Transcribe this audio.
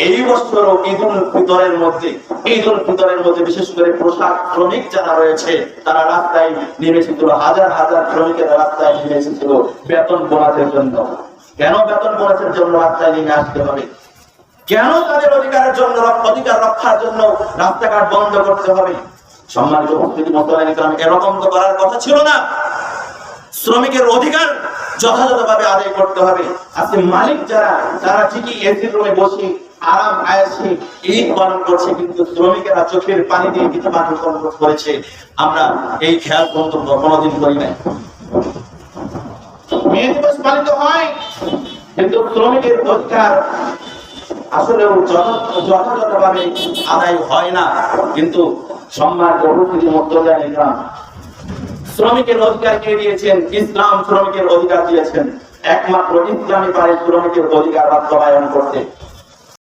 এই বছর ঈদুল ফিতরের মধ্যে বিশেষ করে পোশাক শ্রমিক যারা রয়েছে তারা রাস্তায় নেমেছিল, হাজার হাজার শ্রমিকেরা রাস্তায় নেমেছিল বেতন বোনাসের জন্য। কেন বেতন বোনাসের জন্য রাস্তায় নেমে আসতে হবে? কেন তাদের অধিকারের জন্য, অধিকার রক্ষার জন্য রাস্তাঘাট বন্ধ করতে হবে? সম্মানিত উপস্থিতি মুসলিম, এরকম তো করার কথা ছিল না। শ্রমিকের অধিকার যথাযথভাবে আদায় করতে হবে। আজকে মালিক যারা, তারা ঠিকই এসি রুমে বসে আরাম আয়েশে ঈদ পালন করছে, কিন্তু শ্রমিকেরা চোখের পানি দিয়ে ঈদ পালন করেছে। আমরা এই খেয়াল কোনোদিন করি নাই। মে দিবস পালিত হয়, কিন্তু শ্রমিকের অধিকার আসলেও যথাযথভাবে আদায় হয় না। কিন্তু সম্মানিত উপস্থিতি মুসলিম, শ্রমিকের অধিকার কে দিয়েছেন? ইসলাম শ্রমিকের অধিকার দিয়েছেন। একমাত্র ইসলামই পারে শ্রমিকের অধিকার বাস্তবায়ন করতে।